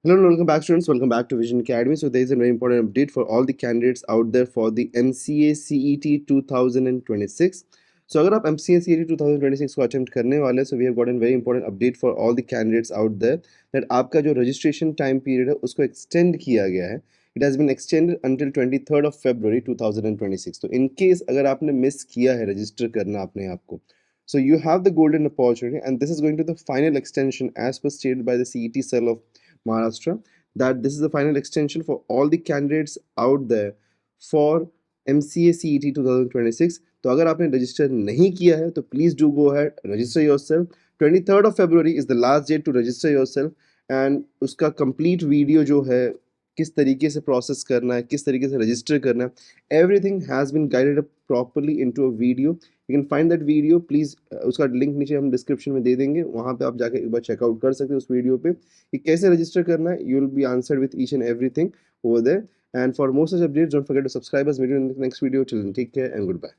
Hello and welcome back, students. Welcome back to Vision Academy. So there is a very important update for all the candidates out there for the MCA CET 2026. So अगर आप MCA CET 2026 को attempt करने वाले, so we have got a very important update for all the candidates out there that आपका जो registration time period है उसको extend किया गया है. It has been extended until 23rd of February 2026. तो in case अगर आपने miss किया है register करना अपने आप को, so you have the golden opportunity, and this is going to be the final extension as per stated by the CET cell of Maharashtra, that this is the final extension for all the candidates out there for MCA CET 2026. तो अगर आपने register नहीं किया है तो please do go ahead, register yourself. 23rd of February is the last date to register yourself, and उसका complete video जो है किस तरीके से प्रोसेस करना है, किस तरीके से रजिस्टर करना है, everything has been guided properly into a video. You can find that video, please उसका लिंक नीचे हम डिस्क्रिप्शन में दे देंगे, वहाँ पे आप जाके एक बार चेकआउट कर सकते हो उस वीडियो पे कि कैसे रजिस्टर करना है. You will be answered with each and everything over there. And for more such updates, don't forget to subscribe us. Meet you in the next video. Till then, take care and goodbye.